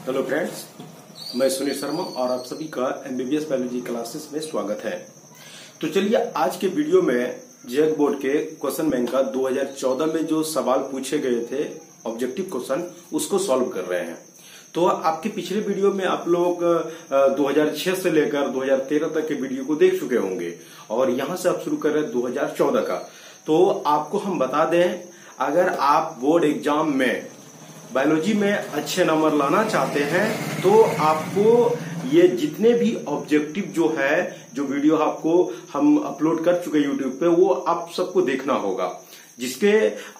Hello friends, मैं सुनील शर्मा और आप सभी का एमबीबीएस बायोलॉजी क्लासेस में स्वागत है। तो चलिए आज के वीडियो में जेईई बोर्ड के क्वेश्चन बैंक का 2014 में जो सवाल पूछे गए थे ऑब्जेक्टिव क्वेश्चन, उसको सॉल्व कर रहे हैं। तो आपके पिछले वीडियो में आप लोग 2006 से लेकर 2013 तक के वीडियो को देख चुके होंगे और यहां से आप शुरू कर रहे हैं 2014 का। तो आपको हम बता दें, अगर आप बोर्ड एग्जाम में बायोलॉजी में अच्छे नंबर लाना चाहते हैं तो आपको ये जितने भी ऑब्जेक्टिव जो वीडियो आपको हम अपलोड कर चुके यूट्यूब पे, वो आप सबको देखना होगा। जिसके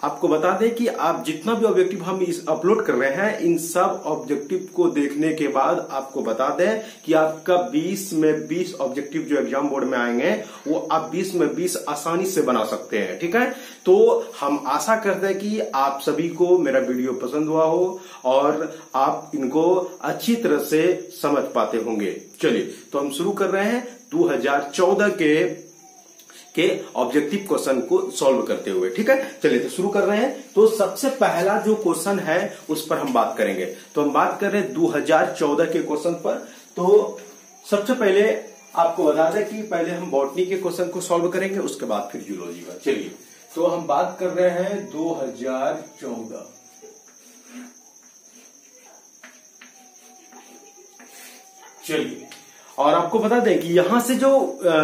आपको बता दें कि आप जितना भी ऑब्जेक्टिव हम इस अपलोड कर रहे हैं, इन सब ऑब्जेक्टिव को देखने के बाद आपको बता दें कि आपका 20 में 20 ऑब्जेक्टिव जो एग्जाम बोर्ड में आएंगे वो आप 20 में 20 आसानी से बना सकते हैं। ठीक है, तो हम आशा करते हैं कि आप सभी को मेरा वीडियो पसंद हुआ हो और आप इनको अच्छी तरह से समझ पाते होंगे। चलिए तो हम शुरू कर रहे हैं 2014 के ऑब्जेक्टिव क्वेश्चन को सॉल्व करते हुए। ठीक है, चलिए तो शुरू कर रहे हैं। तो सबसे पहला जो क्वेश्चन है उस पर हम बात करेंगे। तो हम बात कर रहे हैं 2014 के क्वेश्चन पर। तो सबसे पहले आपको बता दें कि पहले हम बॉटनी के क्वेश्चन को सॉल्व करेंगे, उसके बाद फिर जूलॉजी का। चलिए तो हम बात कर रहे हैं 2014। चलिए, और आपको बता दें कि यहां से जो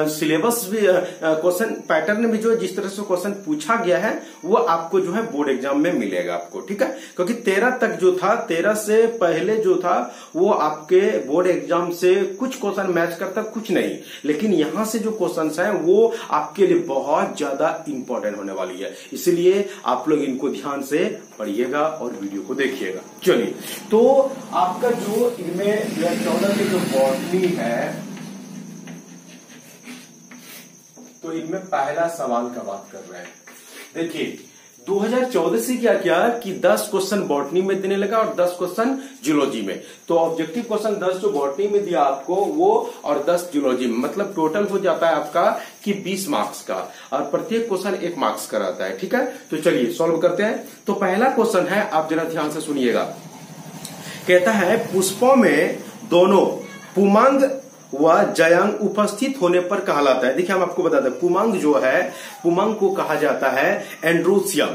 सिलेबस क्वेश्चन पैटर्न में जो जिस तरह से क्वेश्चन पूछा गया है वो आपको जो है बोर्ड एग्जाम में मिलेगा आपको। ठीक है, क्योंकि 13 तक जो था, 13 से पहले जो था वो आपके बोर्ड एग्जाम से कुछ क्वेश्चन मैच करता, कुछ नहीं। लेकिन यहां से जो क्वेश्चन है वो आपके लिए बहुत ज्यादा इंपॉर्टेंट होने वाली है, इसलिए आप लोग इनको ध्यान से पढ़िएगा और वीडियो को देखिएगा। चलिए, तो आपका जो इनमें 2014 की जो बॉटनी है, तो इनमें पहला सवाल का बात कर रहे हैं। देखिए 2014 से क्या किया कि 10 क्वेश्चन बॉटनी में देने लगा और 10 क्वेश्चन जूलॉजी में। तो ऑब्जेक्टिव क्वेश्चन 10 जो बॉटनी में दिया आपको वो, और 10 जूलॉजी में, मतलब टोटल हो जाता है आपका कि 20 मार्क्स का, और प्रत्येक क्वेश्चन 1 मार्क्स का रहता है। ठीक है, तो चलिए सॉल्व करते हैं। तो पहला क्वेश्चन है, आप जरा ध्यान से सुनिएगा। कहता है पुष्पों में दोनों पुमांग व जयांग उपस्थित होने पर कहलाता है। देखिए हम आपको बता दें, पुमांग जो है, पुमांग को कहा जाता है एंड्रोसियम,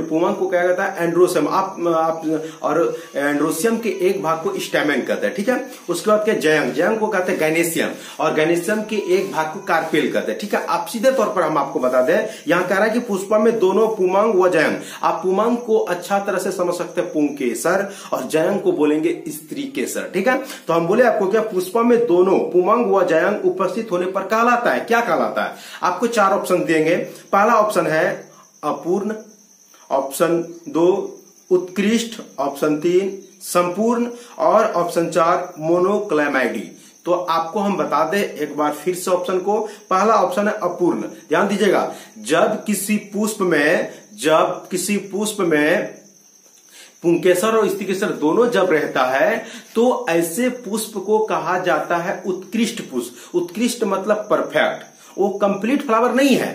पुमांग को कहा जाता है एंड्रोसियम। आप और एंड्रोसियम के एक भाग को स्टैमेन कहते हैं। ठीक है, उसके बाद क्या जयांग, जयांग को कहते हैं गैनेशियम, और गैनेशियम के एक भाग को कार्पेल कहते हैं। ठीक है, आप सीधे तौर पर हम आपको बता दें, यहां कह रहा है कि पुष्पा में दोनों पुमांग व जयांग। आप पुमांग को अच्छा तरह से समझ सकते हैं पुंकेसर, और जयांग को बोलेंगे स्त्री केसर। ठीक है, तो हम बोले आपको क्या, पुष्पा में दोनों पुमांग व जयांग उपस्थित होने पर कहलाता है। क्या कहलाता है? आपको 4 ऑप्शन देंगे। पहला ऑप्शन है अपूर्ण, ऑप्शन 2 उत्कृष्ट, ऑप्शन 3 संपूर्ण, और ऑप्शन 4 मोनोक्लेमाइडी। तो आपको हम बता दें एक बार फिर से ऑप्शन को। पहला ऑप्शन है अपूर्ण। ध्यान दीजिएगा, जब किसी पुष्प में पुंकेसर और स्त्रीकेसर दोनों जब रहता है तो ऐसे पुष्प को कहा जाता है उत्कृष्ट पुष्प। उत्कृष्ट मतलब परफेक्ट, वो कंप्लीट फ्लावर नहीं है,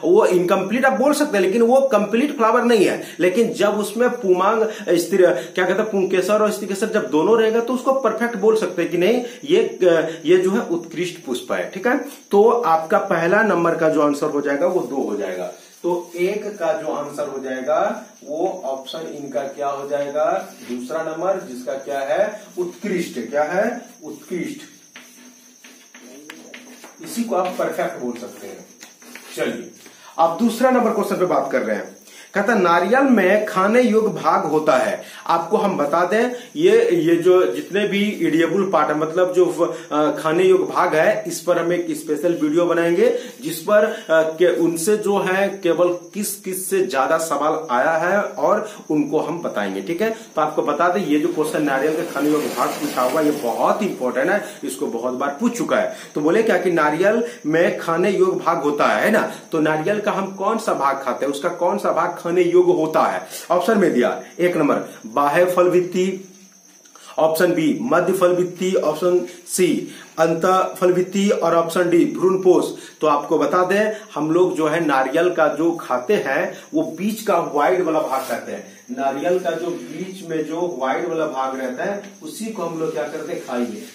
वो इनकम्प्लीट आप बोल सकते हैं, लेकिन वो कंप्लीट फ्लावर नहीं है। लेकिन जब उसमें पुमांग क्या कहते हैं, पुंकेसर और स्त्रीकेसर जब दोनों रहेगा तो उसको परफेक्ट बोल सकते हैं कि नहीं, ये जो है उत्कृष्ट पुष्प है। ठीक है, तो आपका पहला नंबर का जो आंसर हो जाएगा वो 2 हो जाएगा। तो 1 का जो आंसर हो जाएगा वो ऑप्शन इनका क्या हो जाएगा, दूसरा नंबर, जिसका क्या है, उत्कृष्ट। क्या है? उत्कृष्ट। इसी को आप परफेक्ट बोल सकते हैं। चलिए अब दूसरा नंबर क्वेश्चन पे बात कर रहे हैं। कहता नारियल में खाने योग्य भाग होता है। आपको हम बता दें, ये जो जितने भी इडिएबल पार्ट है, मतलब जो खाने योग्य भाग है, इस पर हम एक स्पेशल वीडियो बनाएंगे जिस पर उनसे जो है केवल किस किस से ज्यादा सवाल आया है और उनको हम बताएंगे। ठीक है, तो आपको बता दें ये जो क्वेश्चन नारियल के खाने योग्य भाग पूछा हुआ, ये बहुत इंपॉर्टेंट है, इसको बहुत बार पूछ चुका है। तो बोले क्या कि नारियल में खाने योग्य भाग होता है ना, तो नारियल का हम कौन सा भाग खाते हैं, उसका कौन सा भाग खाने योग्य होता है? ऑप्शन में दिया 1 नंबर बाह्य फल भित्ति, ऑप्शन बी मध्य फल भित्ति, ऑप्शन सी अंत फल भित्ति, और ऑप्शन डी भ्रूणपोष। तो आपको बता दें, हम लोग जो है नारियल का जो खाते हैं वो बीच का व्हाइट वाला भाग खाते हैं। नारियल का जो बीच में जो व्हाइट वाला भाग रहता है उसी को हम लोग क्या करते हैं,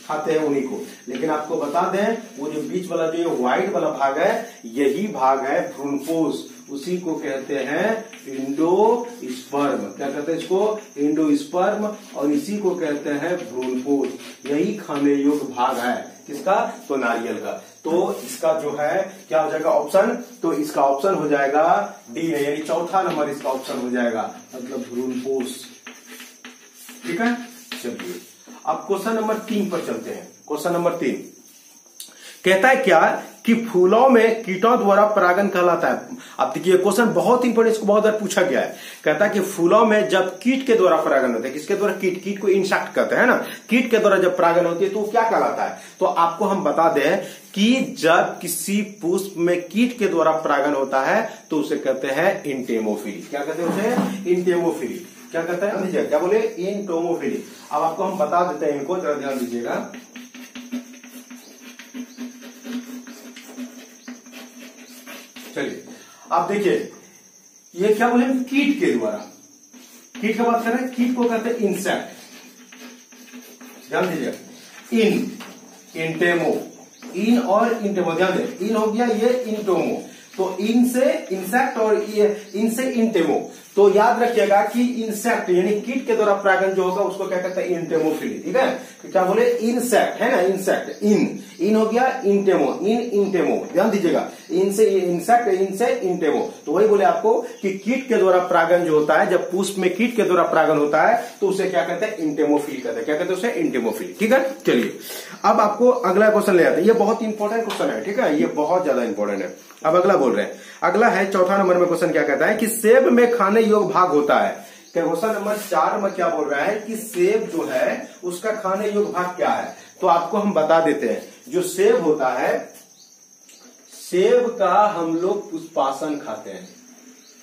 खाते हैं उन्हीं को। लेकिन आपको बता दें वो जो बीच वाला जो व्हाइट वाला भाग है यही भाग है भ्रूणपोष, उसी को कहते हैं इंडोस्पर्म। क्या कहते हैं इसको, इंडोस्पर्म, और इसी को कहते हैं भ्रूणपोष। यही खाने योग्य भाग है किसका, तो नारियल का। तो इसका जो है क्या हो जाएगा ऑप्शन, तो इसका ऑप्शन हो जाएगा डी है, यानी चौथा नंबर इसका ऑप्शन हो जाएगा, मतलब भ्रूणपोष। ठीक है, चलिए अब क्वेश्चन नंबर 3 पर चलते हैं। क्वेश्चन नंबर 3 कहता है क्या कि फूलों में कीटों द्वारा परागण कहलाता है। अब देखिए क्वेश्चन बहुत इंपॉर्टेंट, इसको बहुत बार पूछा गया है। कहता है कि फूलों में जब कीट के द्वारा परागण होता है, किसके द्वारा, कीट को इंसेक्ट कहते हैं ना, कीट के द्वारा जब परागण होती है तो क्या कहलाता है। तो आपको हम बता दें कि जब किसी पुष्प में कीट के द्वारा परागण होता है तो उसे कहते हैं इंटेमोफिली। क्या कहते हैं उसे, इंटेमोफिली। क्या कहते हैं, क्या बोले, इंटेमोफिली। अब आपको हम बता देते हैं इनको, जरा ध्यान दीजिएगा। चलिए आप देखिए ये क्या बोले, कीट के द्वारा, कीट का बात कर रहे हैं, कीट को कहते हैं इंसेक्ट। ध्यान दीजिए, इंटेमो, इन और इंटेमो, ध्यान दे, इन हो गया ये इंटोमो, तो इन से इंसेक्ट और इन से इंटेमो। तो याद रखिएगा कि इंसेक्ट यानी कीट के द्वारा परागण जो होगा उसको क्या कहते हैं, इंटेमोफिली। ठीक है, तो क्या बोले, इंसेक्ट है ना, इंसेक्ट, इन हो गया इंटेमो, इंटेमो, ध्यान दीजिएगा, इन से इंसेक्ट, इन से इंटेमो। तो वही बोले आपको कि कीट के द्वारा परागण जो होता है, जब पुष्प में कीट के द्वारा परागण होता है तो उसे क्या कहते हैं, इंटेमोफिली कहते हैं। क्या कहते हैं उसे, इंटेमोफिली। ठीक है, चलिए अब आपको अगला क्वेश्चन ले आते हैं। ये बहुत इंपॉर्टेंट क्वेश्चन है, ठीक है, ये बहुत ज्यादा इंपॉर्टेंट है। अब अगला बोल रहे हैं, अगला है चौथा नंबर में क्वेश्चन क्या कहता है कि सेब में खाने योग्य भाग होता है। क्वेश्चन नंबर 4 में क्या बोल रहा है कि सेब जो है उसका खाने योग्य भाग क्या है। तो आपको हम बता देते हैं, जो सेब होता है, सेब का हम लोग पुष्पासन खाते हैं।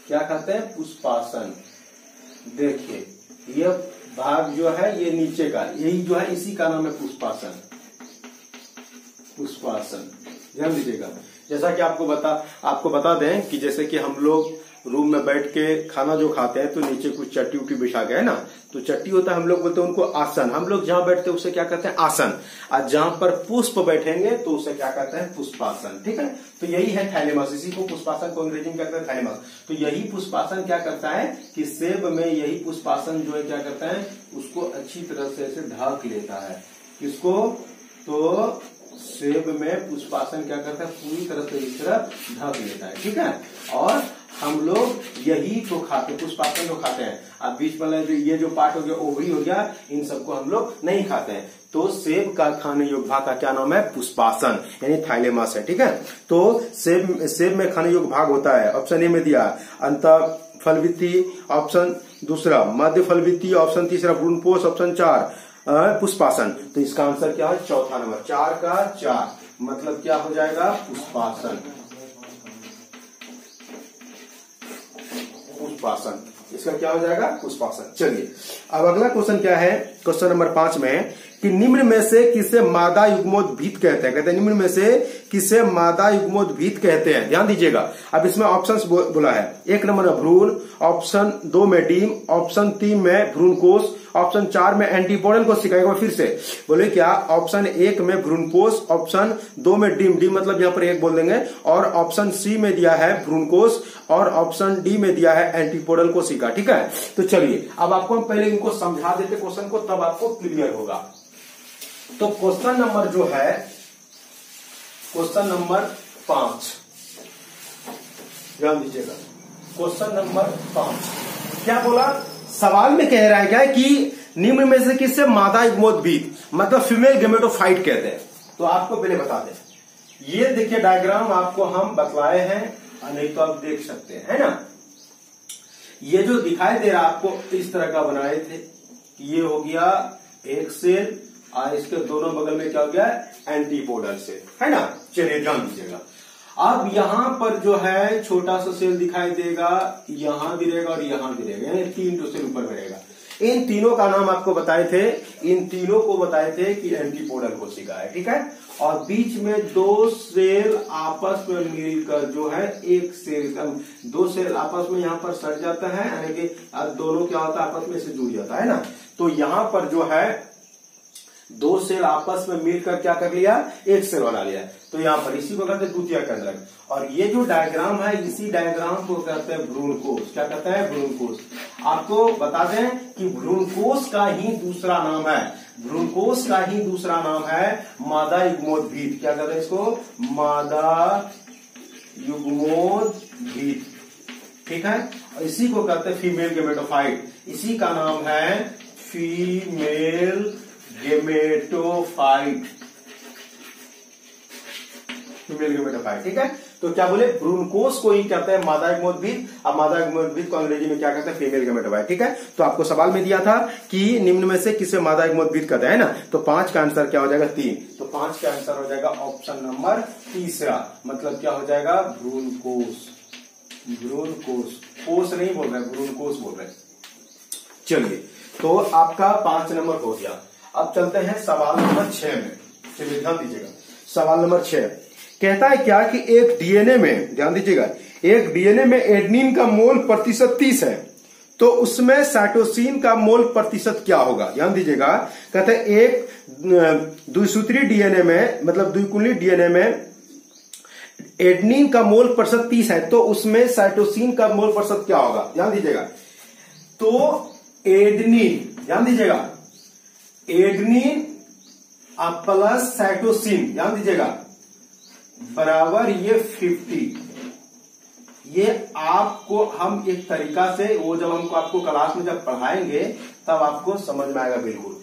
क्या खाते हैं, पुष्पासन। देखिए ये भाग जो है ये नीचे का, यही जो है इसी का नाम है पुष्पासन, पुष्पासन। ध्यान दीजिएगा, जैसा कि आपको बता दें कि जैसे कि हम लोग रूम में बैठ के खाना जो खाते हैं तो नीचे कुछ चट्टी उट्टी बिछा गए ना, तो चट्टी होता है, हम लोग बोलते हैं उनको आसन। हम लोग जहां बैठते हैं उसे क्या कहते हैं, आसन। और जहां पर पुष्प बैठेंगे तो उसे क्या कहते हैं, पुष्पासन। ठीक है, तो यही है थैलेमस, इसी को पुष्पासन को अंग्रेजी में कहते हैं थैलेमस। तो यही पुष्पासन क्या करता है कि सेब में यही पुष्पासन जो है क्या करता है, उसको अच्छी तरह से ऐसे ढक लेता है। किसको, तो सेब में पुष्पासन क्या करता है, पूरी तरह से इस तरह ढक लेता है। ठीक है, और हम लोग यही तो खाते, पुष्पासन जो खाते हैं। अब बीच वाला जो ये जो पार्ट हो गया, ओवरी हो गया, इन सबको हम लोग नहीं खाते हैं। तो सेब का खाने योग्य भाग का क्या नाम है, पुष्पासन, यानी थाइलेमस है। ठीक है, तो सेब में खाने योग्य भाग होता है। ऑप्शन ए में दिया अंत फलवृत्ति, ऑप्शन दूसरा मध्य फलवृत्ति, ऑप्शन तीसरा भ्रूणपोष, ऑप्शन 4 पुष्पासन। तो इसका आंसर क्या है, चौथा नंबर, 4 का 4, मतलब क्या हो जाएगा, पुष्पासन, पुष्पासन। इसका क्या हो जाएगा, पुष्पासन। चलिए अब अगला क्वेश्चन क्या है, क्वेश्चन नंबर 5 में कि निम्न में से किसे मादा युग्मोद्भिद कहते हैं। कहते हैं निम्न में से किसे मादा युग्मोद्भिद कहते हैं। ध्यान दीजिएगा, अब इसमें ऑप्शंस बोला है। 1 नंबर में भ्रूण, ऑप्शन 2 में डीम, ऑप्शन 3 में भ्रूणकोश, ऑप्शन 4 में एंटीपोडल को सिखाएगा। फिर से बोले क्या, ऑप्शन 1 में भ्रूणकोश, ऑप्शन 2 में डीम, डीम मतलब यहाँ पर 1 बोल देंगे, और ऑप्शन सी में दिया है भ्रूणकोश, और ऑप्शन डी में दिया है एंटीपोडल को सिखा। ठीक है, तो चलिए अब आपको हम पहले इनको समझा देते क्वेश्चन को, तब आपको क्लियर होगा। तो क्वेश्चन नंबर जो है, क्वेश्चन नंबर 5, ध्यान दीजिएगा, क्वेश्चन नंबर 5 क्या बोला, सवाल में कह रहा है क्या कि निम्न में से किससे मादा युग्मोद्भिद, मतलब फीमेल गेमेटोफाइट कहते हैं। तो आपको पहले बता दें, ये देखिए डायग्राम आपको हम बतलाए हैं, नहीं तो आप देख सकते हैं, है ना। ये जो दिखाई दे रहा आपको इस तरह का बनाए थे, ये हो गया एक सेल, और इसके दोनों बगल में क्या हो गया, एंटीपोडल सेल, है ना। चलिए ध्यान दीजिएगा, अब यहां पर जो है छोटा सा सेल दिखाई देगा, यहां भी रहेगा और यहां भी रहेगा, यानी 3 सेल ऊपर में रहेगा। इन तीनों का नाम आपको बताए थे, इन तीनों को बताए थे कि एंटीपोडल कोशिका है, ठीक है। और बीच में दो सेल आपस में मिलकर जो है एक सेल, दो सेल आपस में यहाँ पर सट जाता है, यानी कि दोनों क्या होता है आपस में से जुड़ जाता है ना। तो यहां पर जो है दो सेल आपस में मिलकर क्या कर लिया, एक सेल बना लिया। तो यहां पर इसी को कहते हैं द्वितीय केंद्रक। और ये जो डायग्राम है, इसी डायग्राम को कहते हैं भ्रूणकोश। क्या कहते हैं, भ्रूणकोश। आपको बता दें कि भ्रूणकोश का ही दूसरा नाम है, भ्रूणकोश का ही दूसरा नाम है मादा युग्मोद्भिद। क्या कहते हैं इसको, मादा युग्मोद्भिद, ठीक है। और इसी को कहते हैं फीमेल गेमेटोफाइट, इसी का नाम है फीमेल गेमेटोफाइट, फीमेल गेमेटोफाइट, ठीक है। तो क्या बोले, भ्रूणकोश को ही कहते हैं मादा युग्मोद्भिद। अब मादा युग्मोद्भिद को अंग्रेजी में क्या कहते हैं, फीमेल गेमेटोफाइट, ठीक है। तो आपको सवाल में दिया था कि निम्न में से किसे मादा युग्मोद्भिद कहते हैं ना, तो 5 का आंसर क्या हो जाएगा, 3। तो 5 का आंसर हो जाएगा ऑप्शन नंबर तीसरा, मतलब क्या हो जाएगा, भ्रूणकोश। भ्रूणकोश, कोश नहीं बोल रहे, भ्रूणकोश बोल रहे। चलिए, तो आपका 5 नंबर हो गया। अब चलते हैं सवाल नंबर 6 में। चलिए ध्यान दीजिएगा, सवाल नंबर 6 कहता है क्या कि एक डीएनए में, ध्यान दीजिएगा, एक डीएनए में एडेनिन का मोल प्रतिशत 30 है, तो उसमें साइटोसिन का मोल प्रतिशत क्या होगा। ध्यान दीजिएगा, कहते हैं एक द्विसूत्री डीएनए में, मतलब द्विकुंडली डीएनए में एडेनिन का मोल प्रतिशत 30 है, तो उसमें साइटोसिन का मोल प्रतिशत क्या होगा। ध्यान दीजिएगा, तो एडेनिन, ध्यान दीजिएगा, एडेनिन प्लस साइटोसिन, ध्यान दीजिएगा, बराबर ये 50। ये आपको हम एक तरीका से, वो जब हमको आपको क्लास में जब पढ़ाएंगे तब आपको समझ में आएगा बिल्कुल।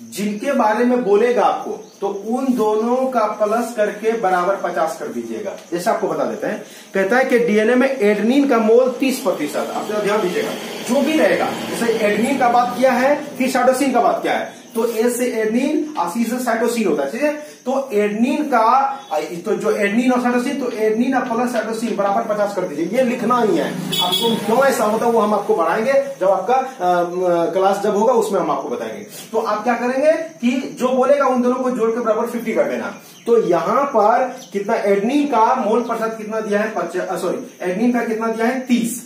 जिनके बारे में बोलेगा आपको, तो उन दोनों का प्लस करके बराबर 50 कर दीजिएगा। जैसे आपको बता देते हैं, कहता है कि डीएनए में एडेनिन का मोल 30%। आप ध्यान दीजिएगा, जो भी रहेगा, जैसे एडेनिन का बात किया है, फिर साइटोसिन का बात किया है, तो ए से एडेनिन और सी से साइटोसिन होता है, ठीक है। तो एडेनिन का, तो जो एडेनिन और साइटोसिन, तो एडेनिन और प्लस साइटोसिन बराबर 50 कर दीजिए। ये लिखना ही है आपको, क्यों ऐसा होता है वो हम आपको बढ़ाएंगे जब आपका क्लास जब होगा, उसमें हम आपको बताएंगे। तो आप क्या करेंगे कि जो बोलेगा उन दोनों को जोड़ के बराबर 50 कर देना। तो यहां पर कितना एडेनिन का मोल प्रतिशत कितना दिया है, सॉरी एडेनिन का कितना दिया है, 30।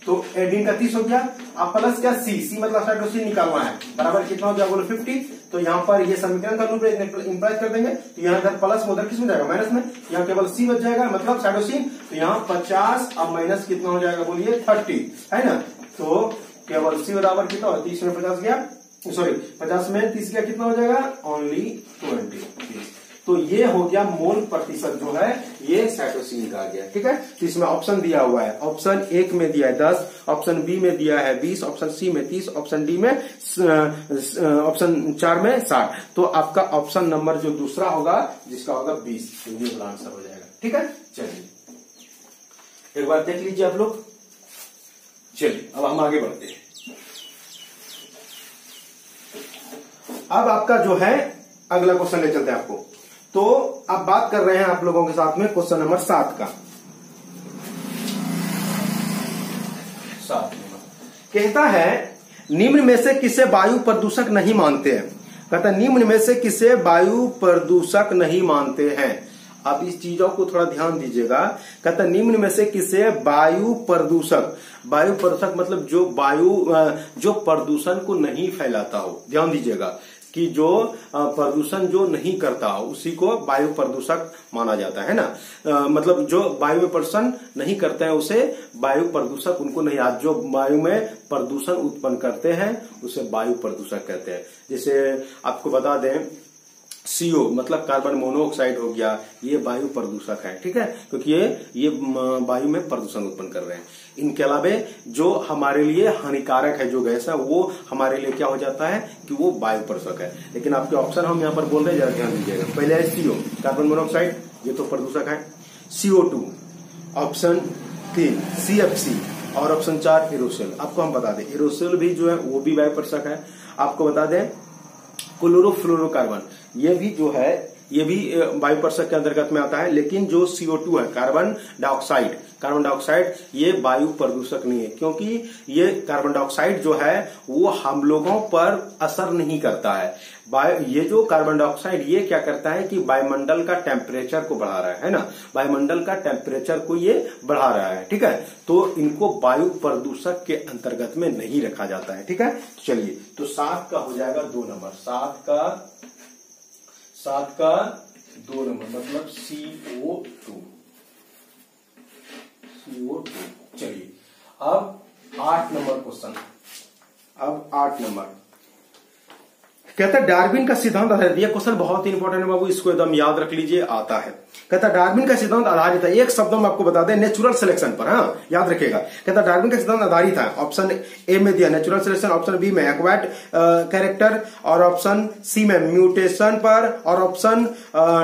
तो एडेनिन का 30 हो गया। अब प्लस क्या, सी मतलब साइटोसिन निकालना है, बराबर कितना हो गया, बोलो 50। तो यहाँ पर ये समीकरण का रूप इंप्लाइज कर देंगे, तो यहाँ इधर प्लस में उधर किस में जाएगा, माइनस में, यहाँ केवल सी बच जाएगा, मतलब साइटोसिन। तो यहाँ 50, अब माइनस कितना हो जाएगा, बोलिए 30, है ना। तो केवल सी बराबर कितना हो, 30 में 50 गया, सॉरी 50 में 30 गया, कितना हो जाएगा, ओनली 20। तो ये हो गया मोल प्रतिशत जो है, ये साइटोसिन का आ गया, ठीक है। तो इसमें ऑप्शन दिया हुआ है, ऑप्शन 1 में दिया है 10, ऑप्शन बी में दिया है 20, ऑप्शन सी में 30, ऑप्शन डी में, ऑप्शन 4 में 60। तो आपका ऑप्शन नंबर जो दूसरा होगा, जिसका होगा 20, तो ये आंसर हो जाएगा, ठीक है। चलिए एक बार देख लीजिए आप लोग। चलिए अब हम आगे बढ़ते हैं। अब आपका जो है अगला क्वेश्चन ले चलते हैं आपको। तो अब बात कर रहे हैं आप लोगों के साथ में क्वेश्चन नंबर 7 का। 7 कहता है निम्न में से किसे वायु प्रदूषक नहीं मानते हैं। कहता है निम्न में से किसे वायु प्रदूषक नहीं मानते हैं। अब इस चीजों को थोड़ा ध्यान दीजिएगा। कहता है निम्न में से किसे वायु प्रदूषक, वायु प्रदूषक मतलब जो वायु जो प्रदूषण को नहीं फैलाता हो। ध्यान दीजिएगा कि जो प्रदूषण जो नहीं करता हो उसी को वायु प्रदूषक माना जाता है ना। मतलब जो वायु में प्रदूषण नहीं करते हैं उसे वायु प्रदूषक उनको नहीं आता। जो वायु में प्रदूषण उत्पन्न करते हैं उसे वायु प्रदूषक कहते हैं। जैसे आपको बता दें CO मतलब कार्बन मोनोऑक्साइड हो गया, ये वायु प्रदूषक है, ठीक है, क्योंकि ये वायु में प्रदूषण उत्पन्न कर रहे हैं। इनके अलावा जो हमारे लिए हानिकारक है जो गैस है वो हमारे लिए क्या हो जाता है कि वो वायु प्रदूषक है। लेकिन आपके ऑप्शन हम यहाँ पर बोल रहे हैं, जरा ध्यान दीजिएगा। पहले है CO कार्बन मोनोऑक्साइड, ये तो प्रदूषक है। CO2, ऑप्शन 3 CFC और ऑप्शन 4 एरोसोल। आपको हम बता दें एरोसोल भी जो है वो भी वायु प्रदूषक है। आपको बता दें क्लोरोफ्लोरोकार्बन, ये भी जो है ये भी वायु प्रदूषक के अंतर्गत में आता है। लेकिन जो CO2 है कार्बन डाइऑक्साइड, कार्बन डाइऑक्साइड ये वायु प्रदूषक नहीं है, क्योंकि ये कार्बन डाइऑक्साइड जो है वो हम लोगों पर असर नहीं करता है। ये जो कार्बन डाइऑक्साइड ये क्या करता है कि वायुमंडल का टेम्परेचर को बढ़ा रहा है ना, वायुमंडल का टेम्परेचर को ये बढ़ा रहा है, ठीक है। तो इनको वायु प्रदूषक के अंतर्गत में नहीं रखा जाता है, ठीक है। चलिए, तो 7 का हो जाएगा 2 नंबर, 7 का 2 नंबर मतलब CO2। चलिए, अब 8 नंबर क्वेश्चन, अब 8 नंबर कहता है डार्विन का सिद्धांत आधारित। यह क्वेश्चन बहुत ही इंपॉर्टेंट है बाबू, इसको एकदम याद रख लीजिए, आता है। कहता है डार्विन का सिद्धांत आधारित है, एक शब्द में आपको बता दें, नेचुरल सिलेक्शन पर। हाँ, याद रखिएगा। कहता है डार्विन का सिद्धांत आधारित है, ऑप्शन ए में दिया नेचुरल सिलेक्शन, ऑप्शन बी में एक्वायर्ड कैरेक्टर, और ऑप्शन सी में म्यूटेशन पर, और ऑप्शन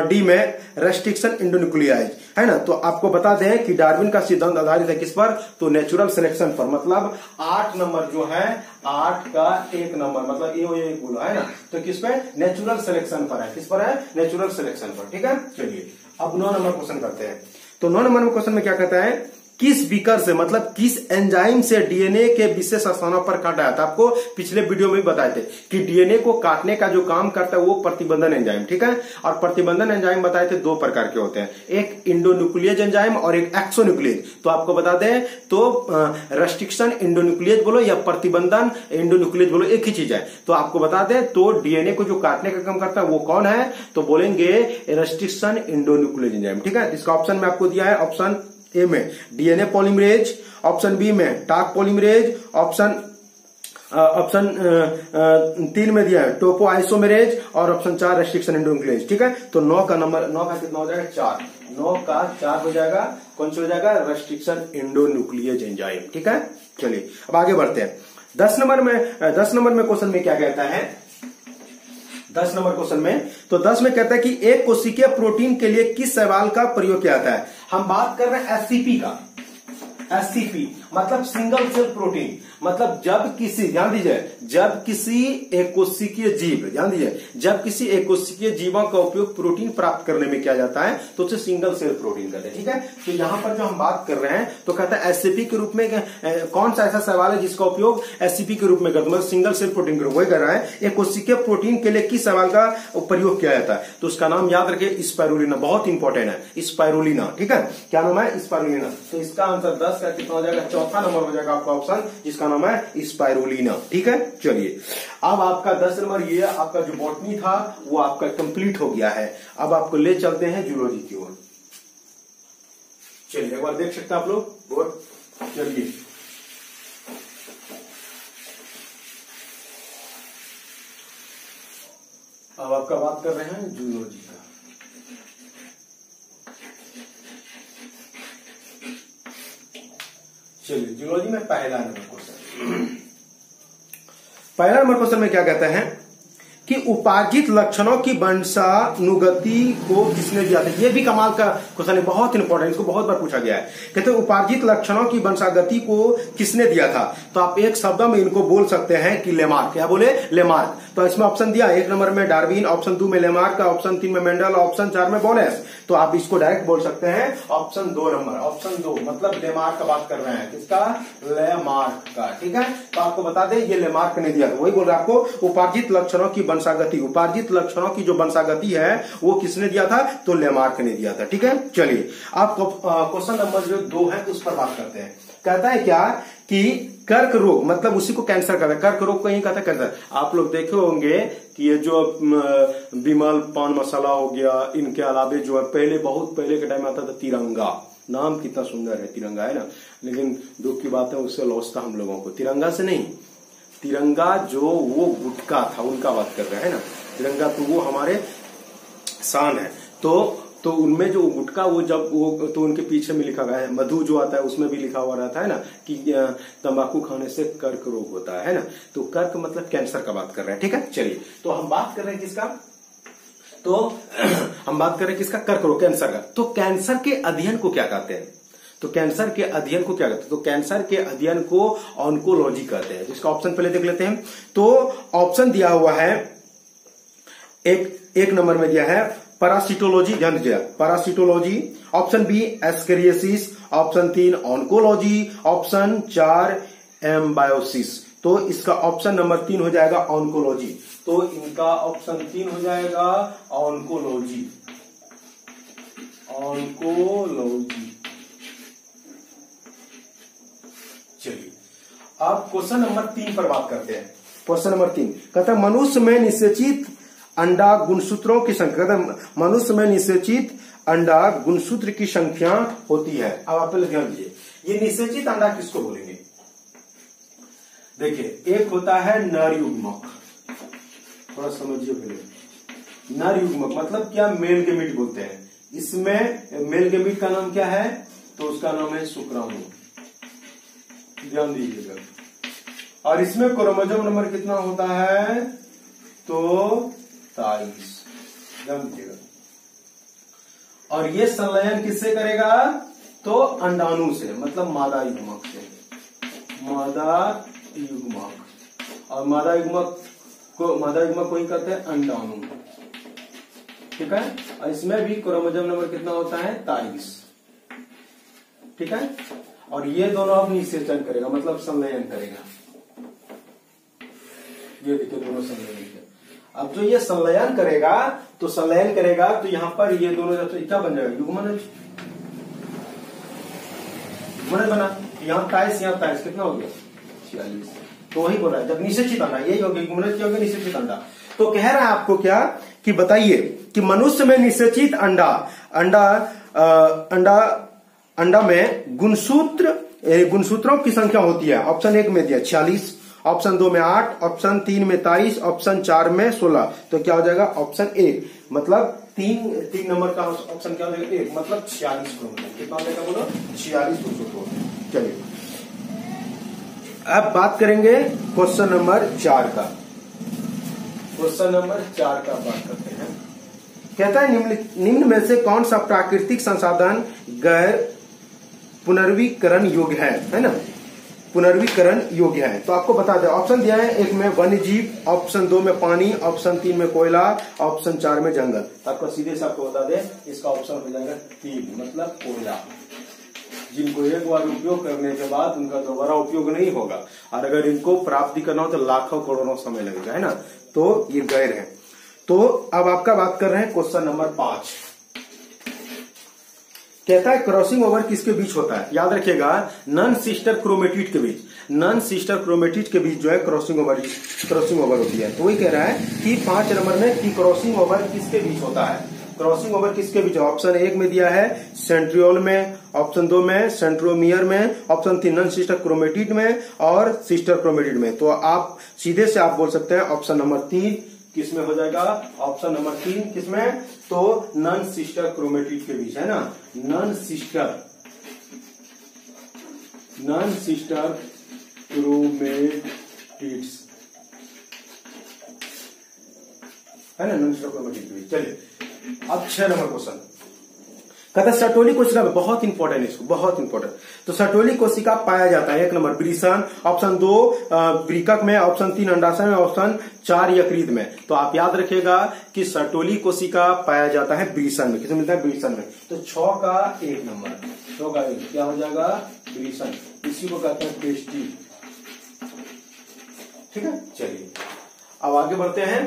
डी में रेस्ट्रिक्शन इंडोन्यूक्लियाइज, है ना। तो आपको बता दें कि डार्विन का सिद्धांत आधारित है किस पर, तो नेचुरल सिलेक्शन पर। मतलब 8 नंबर जो है, 8 का 1 नंबर मतलब ये बोला है ना, तो किस पे, नेचुरल सिलेक्शन पर है। किस पर है, नेचुरल सिलेक्शन पर, ठीक है। चलिए, अब 9 नंबर क्वेश्चन करते हैं। तो 9 नंबर क्वेश्चन में क्या कहता है, किस बीकर से मतलब किस एंजाइम से डीएनए के विशेष स्थानों पर काटा जाता है। आपको पिछले वीडियो में भी बताए थे कि डीएनए को काटने का जो काम करता है वो प्रतिबंधन एंजाइम, ठीक है। और प्रतिबंधन एंजाइम बताए थे 2 प्रकार के होते हैं, एक इंडोन्यूक्लियेज एंजाइम और एक एक्सोन्यूक्लियेज। तो आपको बता दें, तो रेस्ट्रिक्शन इंडोन्यूक्लियेज बोलो या प्रतिबंधन इंडोन्यूक्लियेज बोलो, एक ही चीज है। तो आपको बता दें, तो डीएनए को जो काटने का काम करता है वो कौन है, तो बोलेंगे रेस्ट्रिक्शन इंडोन्यूक्लियेज एंजाइम, ठीक है। इसका ऑप्शन में आपको दिया है, ऑप्शन ए में डीएनए पॉलीमरेज, ऑप्शन बी में टाक पॉलीमरेज, ऑप्शन 3 में दिया है टोपो आइसोमेरेज, और ऑप्शन 4 रेस्ट्रिक्शन इंडोन्यूक्लियेज, ठीक है। तो 9 का नंबर, 9 का कितना हो जाएगा, 4। 9 का 4 हो जाएगा, कौन सा हो जाएगा, रेस्ट्रिक्शन इंडोन्यूक्लियेज एंजाइम, ठीक है। चलिए, अब आगे बढ़ते हैं। 10 नंबर में क्वेश्चन में क्या कहता है, 10 नंबर क्वेश्चन में, तो 10 में कहता है कि एक कोशिकीय प्रोटीन के लिए किस शैवाल का प्रयोग किया जाता है। हम बात कर रहे हैं एससीपी का। एससीपी मतलब सिंगल सेल प्रोटीन, मतलब जब किसी, ध्यान दीजिए, जब किसी एकोशिकीय जीव, ध्यान दीजिए, जब किसी एकोशिकीय जीवों का उपयोग प्रोटीन प्राप्त करने में किया जाता है तो उसे सिंगल सेल प्रोटीन कहते हैं, ठीक है। तो यहां पर जो हम बात कर रहे हैं, तो कहता है एससीपी के रूप में कौन सा ऐसा सवाल है जिसका उपयोग एससीपी के रूप में करते हैं, मतलब सिंगल सेल प्रोटीन के रूप में कर रहा है। एकोशिकीय प्रोटीन के लिए किस सवाल का प्रयोग किया जाता है, तो उसका नाम याद रखिए, स्पाइरुलिना, बहुत इंपॉर्टेंट है, स्पाइरुलिना, ठीक है। क्या नाम है, स्पाइरुलिना। तो इसका आंसर 10 का कितना हो जाएगा, चौथा नंबर हो जाएगा आपका ऑप्शन, जिसका नाम है स्पाइरुलिना, ठीक है। चलिए, अब आपका 10 नंबर ये आपका जो बॉटनी था वो आपका कंप्लीट हो गया है। अब आपको ले चलते हैं जूलॉजी की ओर। चलिए, एक बार देख सकते हैं आप लोग बोर्ड। चलिए, अब आपका बात कर रहे हैं जूलॉजी का। चलिए, जूलॉजी में पहला नंबर क्वेश्चन, पहला नंबर क्वेश्चन में क्या कहता है कि उपार्जित लक्षणों की वंशानुगति को किसने दिया था। ये भी कमाल का क्वेश्चन है, बहुत इंपॉर्टेंट, इसको बहुत बार पूछा गया है। कहते हैं उपार्जित लक्षणों की वंशागति को किसने दिया था, तो आप एक शब्द में इनको बोल सकते हैं कि लेमार्क। क्या बोले, लेमार्क। तो इसमें ऑप्शन दिया, 1 नंबर में डार्विन, ऑप्शन 2 में लेमार्क, ऑप्शन 3 में मेंडल, ऑप्शन 4 में बोलेस। तो आप इसको डायरेक्ट बोल सकते हैं ऑप्शन 2 नंबर, ऑप्शन 2 मतलब लेमार्क का बात कर रहे हैं, किसका, लेमार्क का, ठीक है। तो आपको बता दें ये लेमार्क ने दिया, वही बोल रहा है आपको, उपार्जित लक्षणों की वंशागति, उपार्जित लक्षणों की जो वंशागति है वो किसने दिया था, तो लेमार्क ने दिया था, ठीक है। चलिए, आप क्वेश्चन नंबर जो 2 है उस पर बात करते हैं। कहता है क्या कि कर्क रोग, मतलब उसी को कैंसर कहता है, कर्क रोग को यही कहता है कैंसर। आप लोग देखे होंगे कि ये जो विमल पान मसाला हो गया, इनके अलावे जो है पहले, बहुत पहले के टाइम में आता था तिरंगा, नाम कितना सुंदर है तिरंगा, है ना। लेकिन दुख की बात है उससे लॉस था हम लोगों को, तिरंगा से नहीं, तिरंगा जो वो गुटका था उनका बात कर रहे हैं ना। तिरंगा तो वो हमारे शान है, तो उनमें जो गुटका, वो जब वो, तो उनके पीछे में लिखा गया है, मधु जो आता है उसमें भी लिखा हुआ रहता है ना कि तंबाकू खाने से कर्क रोग होता है ना। तो कर्क मतलब कैंसर का बात कर रहे हैं, ठीक है। चलिए, तो हम बात कर रहे हैं किसका, तो हम बात कर रहे हैं किसका, कर्क रोग, कैंसर का। तो कैंसर के अध्ययन को क्या कहते हैं, तो कैंसर के अध्ययन को क्या कहते हैं, तो कैंसर के अध्ययन को ऑन्कोलॉजी कहते हैं। जिसका ऑप्शन पहले देख लेते हैं। तो ऑप्शन दिया हुआ है, एक नंबर में दिया है पैरासिटोलॉजी, ध्यान दीजिएगा, parasitology. Option B ascariasis, option 3 oncology, option 4 amoebiasis. तो इसका ऑप्शन नंबर 3 हो जाएगा ऑन्कोलॉजी। तो इनका ऑप्शन 3 हो जाएगा ऑन्कोलॉजी, ऑन्कोलॉजी। चलिए अब क्वेश्चन नंबर 3 पर बात करते हैं। क्वेश्चन नंबर 3 कहता है मनुष्य में निषेचित अंडा गुणसूत्रों की संख्या, मनुष्य में निषेचित अंडा गुणसूत्र की संख्या होती है। अब आप पहले ध्यान दीजिए, ये निषेचित अंडा किसको बोलेंगे? देखिए, एक होता है नर युग्मक, थोड़ा समझिए पहले। नर युग्मक मतलब क्या? मेल गेमिट बोलते हैं। इसमें मेल गेमिट का नाम क्या है? तो उसका नाम है शुक्राणु, ध्यान दीजिएगा। और इसमें क्रोमोसोम नंबर कितना होता है? तो 23, ध्यान दीजिएगा। और ये संलयन किससे करेगा? तो अंडाणु से, मतलब मादा युग्मक से, मादा युग्मक। और मादा युग्मक को ही कहते हैं अंडाणु, ठीक है। और इसमें भी क्रोमोसोम नंबर कितना होता है? 23, ठीक है। और ये दोनों अब निषेचन करेगा, मतलब संलयन करेगा। ये देखिए दोनों संलयन किया। अब जो ये संलयन करेगा तो संलयन करेगा तो यहां पर ये दोनों जब क्या बन जाएगा? युग्मनज, युग्मनज बना। यहाँ 23, यहाँ 23, कितना हो गया? 46। तो वही बोल रहा है जब निषेचित अंडा, यही हो गया युग्मनज, क्या हो गया? निषेचित अंडा। तो कह रहा है आपको क्या कि बताइए कि मनुष्य में निषेचित अंडा में गुणसूत्रों की संख्या होती है। ऑप्शन 1 में दिया 46, ऑप्शन 2 में 8, ऑप्शन 3 में 23, ऑप्शन 4 में 16। तो क्या हो जाएगा? ऑप्शन 1, मतलब 3 नंबर का ऑप्शन क्या हो जाएगा? 1, मतलब 46 क्रोमोसोम। कितना हो जाएगा बोलो? 46 क्रोमोसोम। चलिए अब बात करेंगे क्वेश्चन नंबर 4 का। क्वेश्चन नंबर 4 का बात करते हैं। कहता है निम्न में से कौन सा प्राकृतिक संसाधन गैर पुनर्वीकरण योग्य है ना? पुनर्वीकरण योग्य है। तो आपको बता दें, ऑप्शन दिया है 1 में वन्य जीव, ऑप्शन 2 में पानी, ऑप्शन 3 में कोयला, ऑप्शन 4 में जंगल। तो आपको सीधे से आपको बता दें इसका ऑप्शन हो जाएगा 3, मतलब कोयला, जिनको एक बार उपयोग करने के बाद उनका दोबारा उपयोग नहीं होगा। और अगर इनको प्राप्ति करना हो तो लाखों करोड़ों समय लगेगा, है ना। तो ये गैर है। तो अब आपका बात कर रहे हैं क्वेश्चन नंबर 5। कहता है क्रॉसिंग ओवर किसके बीच होता है? याद रखिएगा, नॉन सिस्टर क्रोमेटिड के बीच, नॉन सिस्टर क्रोमेटिड के बीच जो है क्रॉसिंग ओवर होती है। तो वही कह रहा है कि 5 नंबर में कि क्रॉसिंग ओवर किसके बीच होता है? क्रॉसिंग ओवर किसके बीच? ऑप्शन 1 में दिया है सेंट्रियोल में, ऑप्शन 2 में सेंट्रोमियर में, ऑप्शन 3 नॉन सिस्टर क्रोमेटिड में और सिस्टर क्रोमेटिड में। तो आप सीधे से आप बोल सकते हैं ऑप्शन नंबर 3 किसमें हो जाएगा? ऑप्शन नंबर 3 किसमें? तो नॉन सिस्टर क्रोमेटिड के बीच, है ना। नॉन सिस्टर क्रोमेटिड्स, है ना, नॉन सिस्टर क्रोमेटिड के बीच। चलिए अब 6 नंबर क्वेश्चन। कहता सर्टोली कोशिका में, बहुत इंपॉर्टेंट इसको, बहुत इंपॉर्टेंट। तो सर्टोली कोशिका पाया जाता है 1 नंबर ब्रीसन, ऑप्शन 2 ब्रीकक में, ऑप्शन 3 अंडाशय में, ऑप्शन 4 यकृत में। तो आप याद रखिएगा कि सर्टोली कोशिका पाया जाता है ब्रीसन में। किसे मिलता है? ब्रीसन में। तो 6 का 1 नंबर, 6 का 1 क्या हो जाएगा? ब्रीसन। इसी को कहते हैं टेस्टी, ठीक है। चलिए अब आगे बढ़ते हैं।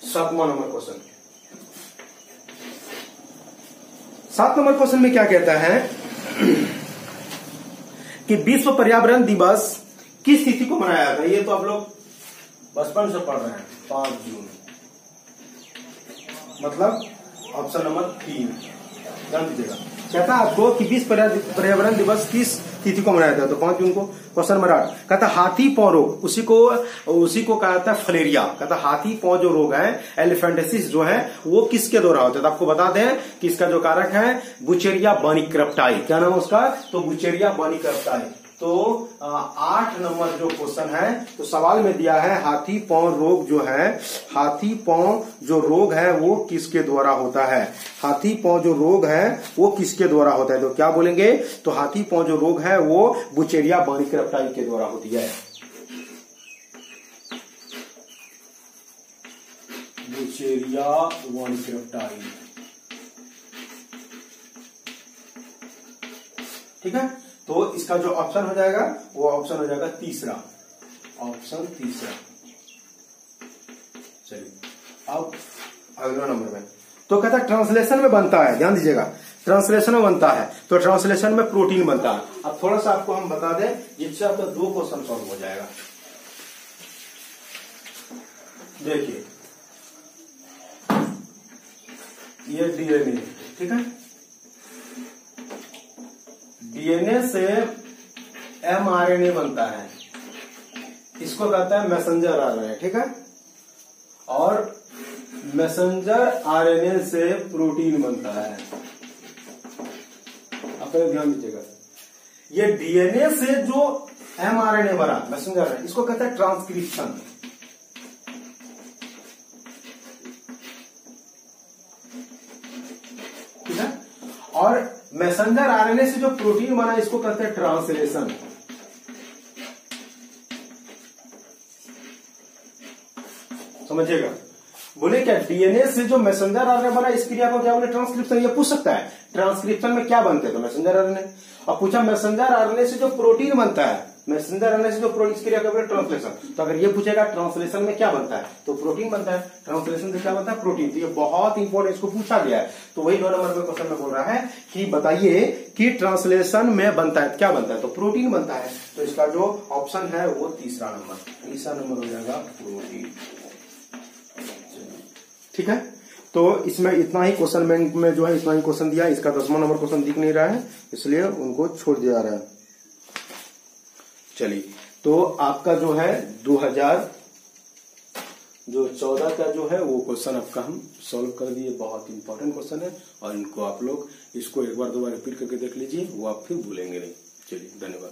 7वां नंबर क्वेश्चन। 7 नंबर क्वेश्चन में क्या कहता है कि विश्व पर्यावरण दिवस किस तिथि को मनाया जाता है? ये तो आप लोग बचपन से पढ़ रहे हैं, 5 जून, मतलब ऑप्शन नंबर 3 ध्यान दीजिएगा। कहता है आपको कि विश्व पर्यावरण दिवस किस तिथि को मनाया जाता है? तो 5 जून को। क्वेश्चन नंबर 8 कहता हाथी पांव रोग, उसी को कहा जाता है फलेरिया। कहता हाथी पांव जो रोग है, एलिफेंटेसिस जो है, वो किसके द्वारा होता है? तो आपको बता दें कि इसका जो कारक है बुचेरिया बानिक्रप्टाई। क्या नाम है उसका? तो बुचेरिया बानिक्रप्टाई। तो 8 नंबर जो क्वेश्चन है, तो सवाल में दिया है हाथी पांव रोग जो है, हाथी पांव जो रोग है वो किसके द्वारा होता है? हाथी पांव जो रोग है वो किसके द्वारा होता है? तो क्या बोलेंगे? तो हाथी पांव जो रोग है वो बुचेरिया बानिक्रप्टाई के द्वारा होती है। यूचेरिया वन क्रिप्टाई। ठीक है, तो इसका जो ऑप्शन हो जाएगा वो ऑप्शन हो जाएगा तीसरा, ऑप्शन तीसरा। चलिए अब अगला नंबर में तो कहता है ट्रांसलेशन में बनता है, ध्यान दीजिएगा, ट्रांसलेशन में बनता है, तो ट्रांसलेशन में प्रोटीन बनता है। अब थोड़ा सा आपको हम बता दें, जिससे आपका 2 क्वेश्चन सॉल्व हो जाएगा। देखिए ये डीएनए, ठीक है, डीएनए से एमआरएनए बनता है, इसको कहता है मैसेंजर आरएनए। ठीक है, और मैसेंजर आरएनए से प्रोटीन बनता है। आप ध्यान दीजिएगा, ये डीएनए से जो एमआरएनए बना मैसेंजर आरएनए, इसको कहता है ट्रांसक्रिप्शन। ठीक है, और मैसेंजर आरएनए से जो प्रोटीन बना इसको कहते हैं ट्रांसलेशन। समझिएगा, बोले क्या, डीएनए से जो मैसेंजर आरएनए बना इस क्रिया को क्या बोले, ट्रांसक्रिप्शन। ये पूछ सकता है ट्रांसक्रिप्शन में क्या बनते हैं, तो मैसेंजर आरएनए। और पूछा मैसेंजर आरएनए से जो प्रोटीन बनता है, मैसेंजर आरएनए से जो प्रोटीन, इस क्रिया को बोले ट्रांसलेशन। तो अगर ये पूछेगा ट्रांसलेशन में क्या बनता है, तो प्रोटीन बनता है। ट्रांसलेशन से क्या बनता है, प्रोटीन। तो ये बहुत इंपॉर्टेंट, इसको पूछा गया है। तो वही 2 नंबर में क्वेश्चन में बोल रहा है कि बताइए कि ट्रांसलेशन में बनता है, क्या बनता है, तो प्रोटीन बनता है। तो इसका जो ऑप्शन है वो तीसरा नंबर हो जाएगा, प्रोटीन। ठीक है, तो इसमें इतना ही क्वेश्चन बैंक में जो है इतना ही क्वेश्चन दिया। इसका 10वां नंबर क्वेश्चन दिख नहीं रहा है, इसलिए उनको छोड़ दिया जा रहा है। चलिए, तो आपका जो है 2014 का जो है वो क्वेश्चन आपका हम सॉल्व कर दिए। बहुत इंपॉर्टेंट क्वेश्चन है, और इनको आप लोग इसको एक बार 2 बार रिपीट करके देख लीजिए, वो आप फिर भूलेंगे नहीं। चलिए, धन्यवाद।